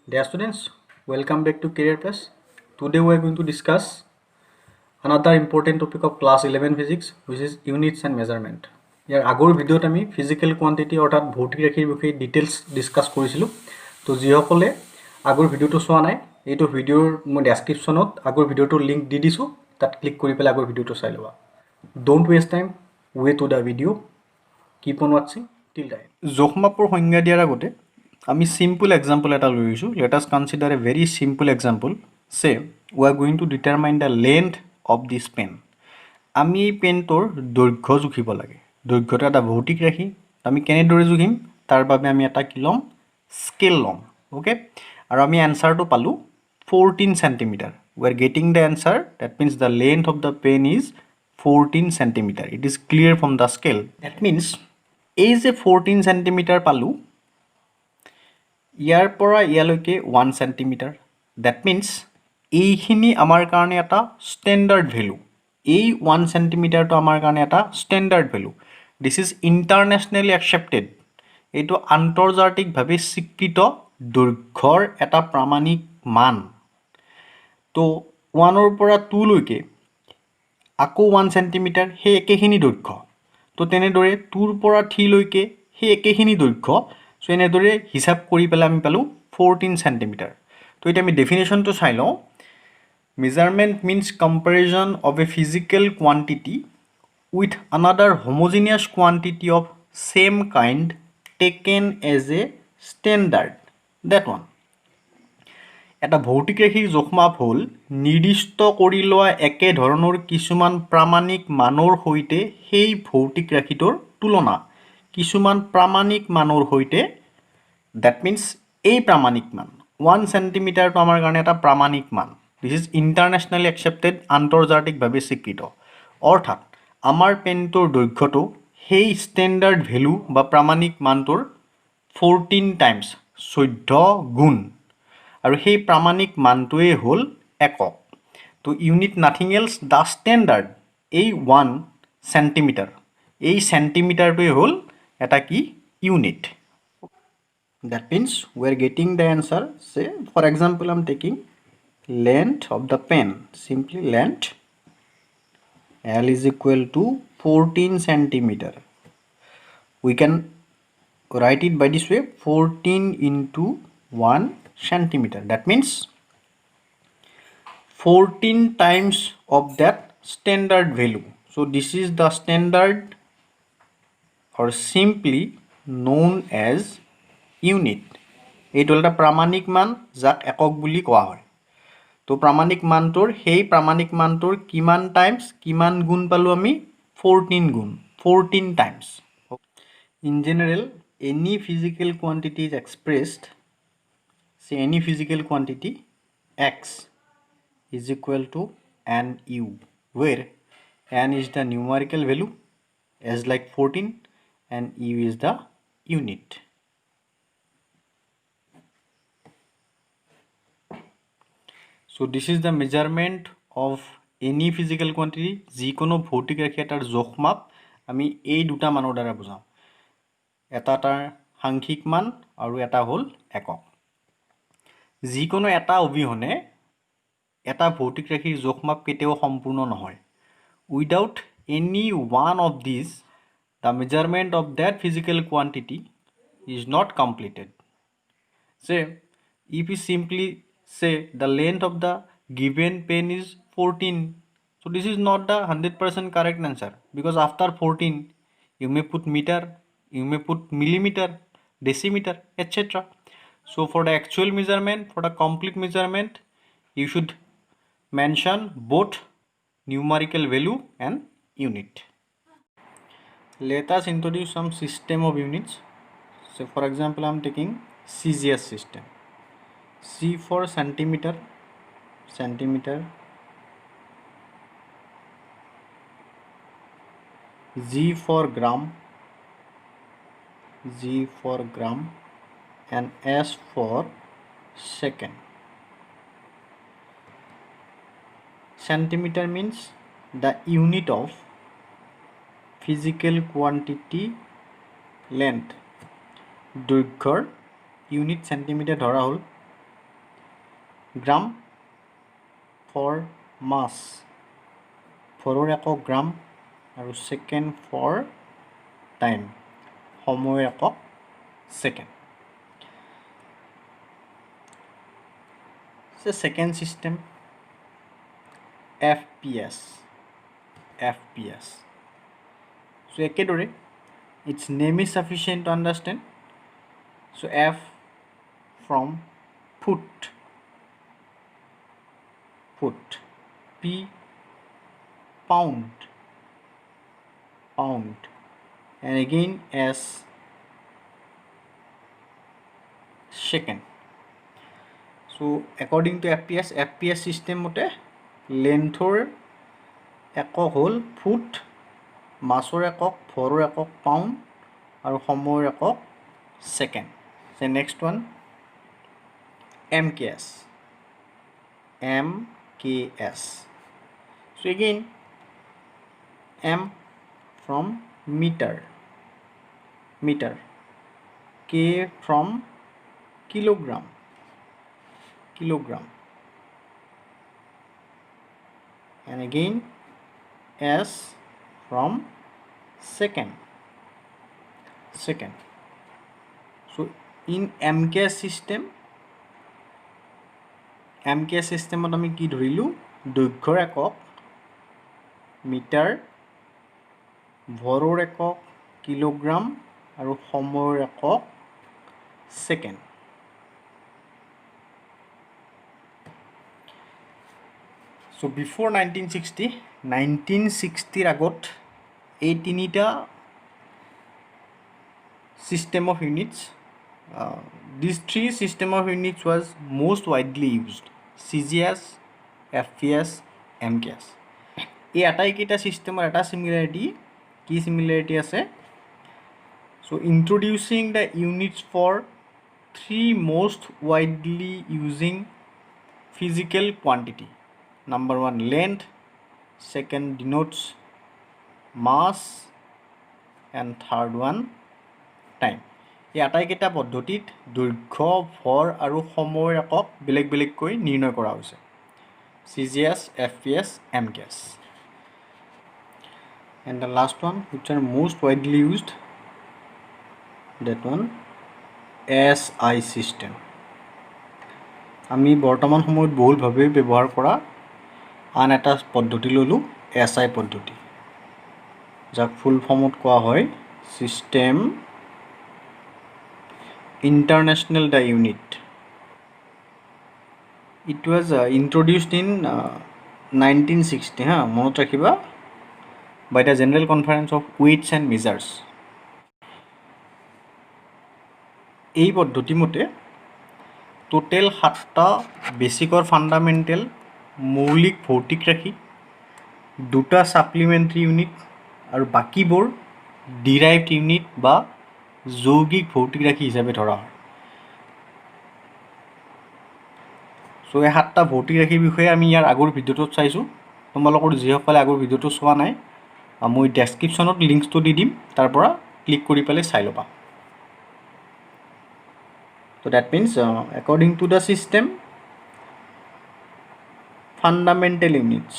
Dear students, welcome back to Career Plus. Today we are going to discuss another important topic of class 11 physics, which is units and measurement. ইয়াৰ আগৰ ভিডিঅ'ত আমি physical quantity অৰ্থাৎ ভৌতিক ৰাশিৰ বিষয়ে details discuss কৰিছিলোঁ। তো যিসকলে আগৰ ভিডিঅ'টো চোৱা নাই, এইটো ভিডিঅ'ৰ মই ডেছক্ৰিপশ্যনত আগৰ ভিডিঅ'টোৰ লিংক দি দিছোঁ, তাত ক্লিক কৰি পেলাই আগৰ ভিডিঅ'টো চাই ল'বা। Don't waste time, way to the video', keep on ৱাটছিং টিল টাইম। জোখমাপৰ সংজ্ঞা দিয়াৰ আগতে আমি সিম্পল এক্সাম্পল এটা লৈ লৈছোঁ। Let us consider a very simple example. So we are going to determine the length of this pen. আমি এই পেনটোৰ দৈৰ্ঘ্য জুখিব লাগে। দৈৰ্ঘ্যটো এটা ভৌতিক ৰাশি। আমি কেনেদৰে জুখিম তাৰ বাবে আমি এটা কি ল'ম, স্কেল ল'ম। অ'কে, আৰু আমি এনচাৰটো পালোঁ 14 centimeter. We are getting the answer. That means the length of the pen is 14 centimeter. It is clear from the scale. That means এই যে 14 centimeter পালোঁ, ইয়াৰ পৰা ইয়ালৈকে 1 centimeter. That means এইখিনি আমাৰ কাৰণে এটা ষ্টেণ্ডাৰ্ড ভেলু। এই 1 centimeterটো আমাৰ কাৰণে এটা standard value. This is internationally accepted. এইটো আন্তৰ্জাতিকভাৱে স্বীকৃত দৈৰ্ঘ্যৰ এটা প্ৰামাণিক মান। তো 1ৰ পৰা 2লৈকে আকৌ 1 centimeter, সেই একেখিনি দৈৰ্ঘ্য। তো তেনেদৰে 2ৰ পৰা 3লৈকে সেই একেখিনি দৈৰ্ঘ্য। চ' এনেদৰে হিচাপ কৰি পেলাই আমি পালোঁ 14 centimeter. তো এতিয়া আমি ডেফিনেশ্যনটো চাই লওঁ। Measurement means comparison of a physical quantity with another homogeneous quantity of same kind taken as a standard. That one. এটা ভৌতিক ৰাশিৰ জোখমাপ হ'ল নিৰ্দিষ্ট কৰি লোৱা একে ধৰণৰ কিছুমান প্ৰামাণিক মানৰ সৈতে সেই ভৌতিক ৰাশিটোৰ তুলনা কিছুমান প্ৰামাণিক মানৰ সৈতে। ডেট মিনছ এই প্ৰামাণিক মান 1 centimeterটো আমাৰ কাৰণে এটা প্ৰামাণিক মান। দিছ ইজ ইণ্টাৰনেশ্যনেলি একচেপ্টেড, আন্তৰ্জাতিকভাৱে স্বীকৃত। অৰ্থাৎ আমাৰ পেনটোৰ দৈৰ্ঘ্যটো সেই ষ্টেণ্ডাৰ্ড ভেলু বা প্ৰামাণিক মানটোৰ 14 টাইমছ, 14 গুণ। আৰু সেই প্ৰামাণিক মানটোৱে হ'ল একক। তো unit nothing else, the standard এই 1 centimeter, এই চেণ্টিমিটাৰটোৱে হ'ল এটা কি unit. That means we are getting the answer. Say for example, I am taking length of the pen. Simply length L is equal to 14 centimeter. We can write it by this way, 14 into 1 centimeter. That means 14 times of that standard value. So this is the standard, or simply known as unit. এইটো এটা প্ৰামাণিক মান যাক একক বুলি কোৱা হয়। তো প্ৰামাণিক মানটোৰ সেই প্ৰামাণিক মানটোৰ কিমান টাইমছ, কিমান গুণ পালোঁ আমি, 14 গুণ, 14 times. In general any physical quantity is expressed, say any physical quantity x is equal to n u, where n is the numerical value as like 14 and u is the unit. So this is the measurement of any physical quantity. যিকোনো ভৌতিক ৰাশি এটাৰ জোখমাপ আমি এই দুটা মানৰ দ্বাৰা বুজাওঁ। এটা তাৰ সাংখ্যিক মান আৰু এটা হ'ল একক। যিকোনো এটা অবিহনে এটা ভৌতিক ৰাশিৰ জোখমাপ কেতিয়াও সম্পূৰ্ণ নহয়। Without any one of this, the measurement of that physical quantity is not completed. Say, if we simply say the length of the given pen is 14, so this is not the 100% correct answer, because after 14 you may put meter, you may put millimeter, decimeter, etc. So for the actual measurement, for the complete measurement, you should mention both numerical value and unit. Let us introduce some system of units. So for example, I am taking CGS system. C for centimeter, centimeter. G for gram, G for gram, and S for second. Centimeter means the unit of physical quantity length. দৈৰ্ঘ্যৰ unit centimetre ধৰা হ'ল। গ্ৰাম for মাছ ফৰৰ একক গ্ৰাম আৰু second four time সময়ৰ একক second second system FPS so একেদৰে its name is sufficient to understand so F from foot P pound and again S second so according to FPS system মতে লেন্থৰ একক হ'ল ফুট মাছৰ একক ভৰৰ একক পাউণ্ড আৰু সময়ৰ একক second next one MKS so again M from meter K from kilogram and again S from second so in MKS system আমি কি ধৰিলোঁ দৈৰ্ঘ্যৰ একক মিটাৰ ভৰৰ একক কিলোগ্ৰাম আৰু সময়ৰ একক ছেকেণ্ড so before 1960 আগত এই তিনিটা system of units these three system of units was most widely used CGS FPS MKS এই আটাইকেইটা চিষ্টেমৰ এটা সিমিলাৰিটি আছে so introducing the units for three most widely using physical quantity number one length second denotes mass and third one time এই আটাইকেইটা পদ্ধতিত দৈৰ্ঘ্য ভৰ আৰু সময়ৰ একক বেলেগ বেলেগকৈ নিৰ্ণয় কৰা হৈছে CGS FPS MKS and the last one which are most widely used that one SI system আমি বৰ্তমান সময়ত বহুলভাৱে ব্যৱহাৰ কৰা আন এটা পদ্ধতি ললোঁ SI পদ্ধতি যাক ফুল ফৰ্মত কোৱা হয় System International the unit it was introduced in 1960 মনত ৰাখিবা by the General Conference of Weights and Measures এই পদ্ধতি মতে টোটেল 7টা বেসিকৰ ফান্ডামেন্টাল মৌলিক ভৌতিক ৰাশি দুটা সাপ্লিমেন্টাৰি ইউনিট আৰু বাকিবোৰ ডিৰাইভড ইউনিট বা যৌগিক ভৌতিক ৰাশি হিচাপে ধৰা হয় সো এই 7টা ভৌতিক ৰাশিৰ বিষয়ে আমি ইয়াৰ আগৰ ভিডিঅ'টোত চাইছো তোমালোকৰ যিসকলে আগৰ ভিডিঅ'টো চোৱা নাই মই ডেসক্ৰিপচনত লিংকটো দি দিম তাৰ পৰা ক্লিক কৰি পালে চাই লবা so that means according to the system fundamental unit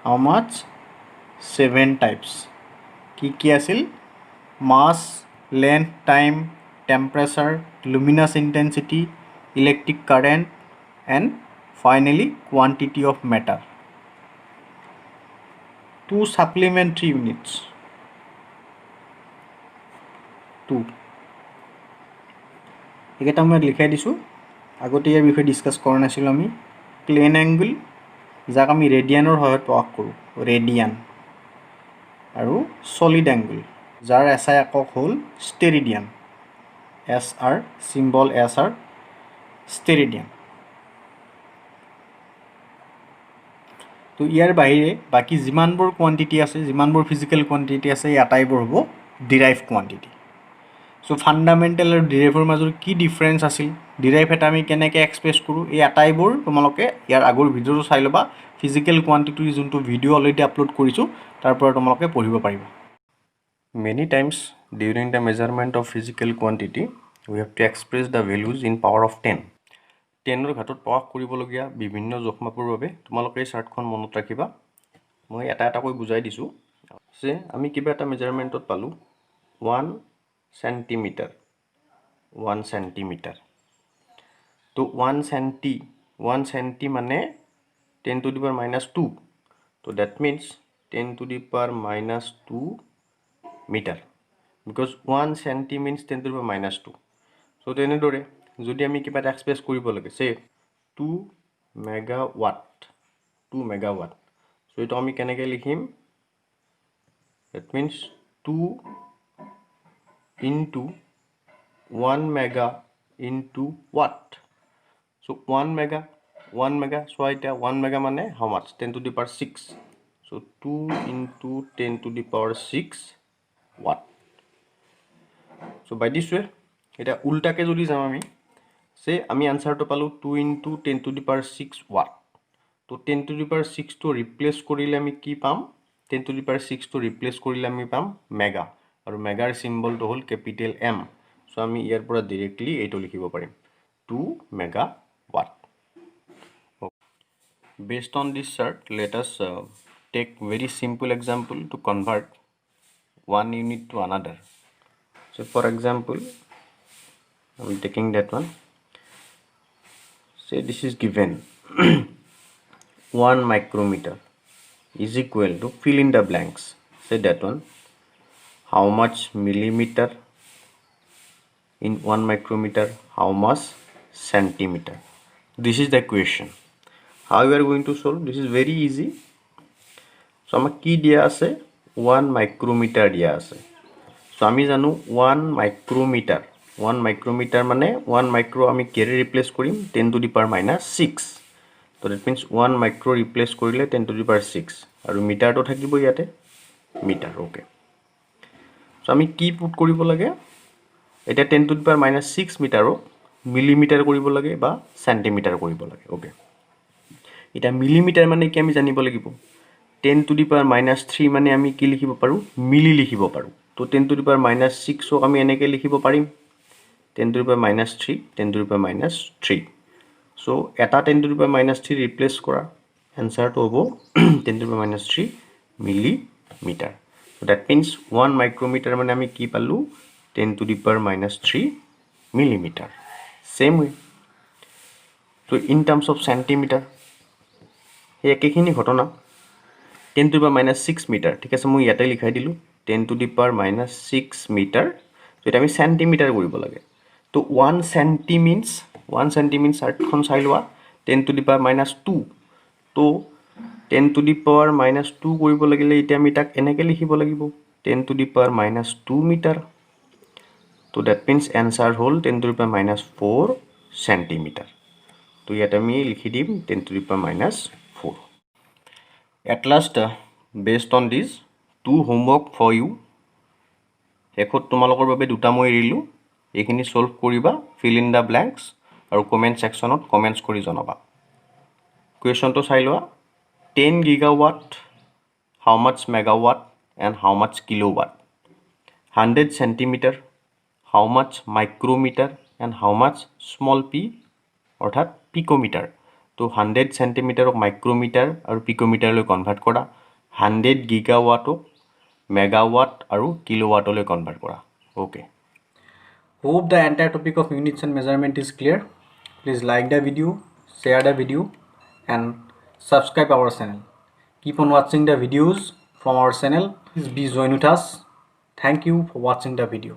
how much 7 types কি আছিল mass length time temperature luminous intensity electric current and finally quantity of matter two supplementary units two এটা মই লিখাই দিছো আগতে ইয়াৰ বিষয়ে ডিসকাস কৰা নাছিল আমি প্লেন অ্যাঙ্গল যাক আমি ৰেডিয়ানৰ সহায়ত প্ৰকাশ কৰো ৰেডিয়ান আৰু সলিড অ্যাঙ্গল যাৰ SI একক হ'ল ষ্টেৰিডিয়ান SR symbol SR ষ্টেৰিডিয়ান তো ইয়াৰ বাহিৰে বাকি যিমানবোৰ কোয়ান্টিটি আছে যিমানবোৰ ফিজিক্যাল কোয়ান্টিটি আছে এই আটাইবোৰ হ'ব ডিৰাইভড কোয়ান্টিটি সো ফান্ডামেন্টাল আৰু ডিৰাইভৰ মাজৰ কি ডিফাৰেন্স আছিল ডিৰাইভ এটা আমি কেনেকৈ এক্সপ্ৰেছ কৰো এই আটাইবোৰ তোমালোকে ইয়াৰ আগৰ ভিডিঅ'টো চাই লবা ফিজিক্যাল কোয়ান্টিটি যোনটো ভিডিঅ' অলৰেডি আপলোড কৰিছো তাৰ পৰা তোমালোকে পঢ়িব পাৰিবা many times During the measurement of physical quantity, we have to express the values in power of 10. 10ৰ ঘাতত প্ৰকাশ কৰিবলগীয়া বিভিন্ন জোখমাপৰ বাবে তোমালোকে এই চাৰ্টখন মনত ৰাখিবা। মই এটা এটাকৈ বুজাই দিছোঁ যে আমি কিবা এটা মেজাৰমেণ্টত পালোঁ 1 centimeter 1 centimeter তো 1 centi মানে 10 to the power minus 2 so that means 10 to the power minus 2 meter because 1 centi means 10 to the power minus 2 so তেনেদৰে যদি আমি কিবা এটা এক্সপ্ৰেছ কৰিব লাগে সে 2 megawatt so এইটো আমি কেনেকৈ লিখিম that means 2 into 1 mega into watt so 1 mega so এটা 1 mega মানে how much 10 to the power 6 so 2 into 10 to the power 6 watt so by this way এটা উল্টাকে যদি যাম আমি আমি আনসাৰটো পালো 2 into 10 to the power 6 watt তো 10 to the power 6 to ৰিপ্লেস কৰিলে আমি কি পাম 10 to the power 6 to ৰিপ্লেস কৰিলে আমি পাম মেগা আৰু মেগাৰ সিম্বলটো হ'ল ক্যাপিটেল M so আমি ইয়াৰ পৰা ডাইৰেক্টলি এইটো লিখিব পাৰিম 2 megawatt based on this chart let us take very simple example to convert one unit to another so for example I'm taking that one say this is given 1 micrometer is equal to fill in the blanks say that one how much millimeter in 1 micrometer how much centimeter this is the question how you are going to solve this is very easy so আমাক কি দিয়া আছে 1 micrometer দিয়া আছে so আমি জানো 1 micrometer মানে 1 micro আমি কেৰে ৰিপ্লেস কৰিম 10 to the power minus 6 so that means 1 micro ৰিপ্লেস কৰিলে 10 to the power 6 আৰু মিটাৰটো থাকিব ইয়াতে মিটাৰ ওকে so আমি কি পুট কৰিব লাগে এটা 10 to the power minus 6 মিটাৰক millimetre কৰিব লাগে বা সেন্টিমিটাৰ কৰিব লাগে ওকে এটা মিলিমিটাৰ মানে কি আমি জানিব লাগিব 10 to the power minus 3 মানে আমি কি লিখিব পাৰো মিলি লিখিব পাৰো তো 10 to the power minus 6 ক আমি এনেকৈ লিখিব পাৰিম 10 to the power minus 3 10 to the power minus 3 so এটা 10 to the power minus 3 ৰিপ্লেস কৰা আনসাৰটো হ'ব 10 to the power minus 3 millimeter so that means 1 micrometer মানে আমি কি পালো 10 to the power minus 3 millimeter same way so in terms of centimeter এই একেখিনি ঘটনা 10 to the power minus 6 meter ঠিক আছে মই ইয়াতে লিখাই দিলো 10 to the power minus 6 meter so এটা আমি সেন্টিমিটাৰ কৰিব লাগে তো 1 centi means আৰ্টখন চাই লোৱা 10 to the power minus 2 তো 10 to the power minus 2 কৰিব লাগিলে এটা আমি তাক এনেকৈ লিখিব লাগিব 10 to the power minus 2 meter so that means answer hall 10 to the power minus 4 centimeter তো ইয়াত আমি লিখি দিম 10 to the power minus 4 at last based on this two homework for you শেষত তোমালোকৰ বাবে দুটা মই এৰিলো এইখিনি সলভ কৰিবা fill in the blanks আৰু কমেন্ট সেকশনত কমেন্টস কৰি জনাবা কোৱেশ্চনটো চাই লোৱা 10 gigawatt how much megawatt and how much kilowatt 100 centimeter how much micrometer and how much small p অৰ্থাৎ picometer তো 100 centimeter of micrometer আৰু picometer লৈ কনভাৰ্ট কৰা 100 gigawatt of megawatt আৰু kilowatt লৈ কনভাৰ্ট কৰা okay hope the entire topic of units and measurement is clear please like the video share the video and subscribe our channel keep on watching the videos from our channel please be join with us thank you for watching the video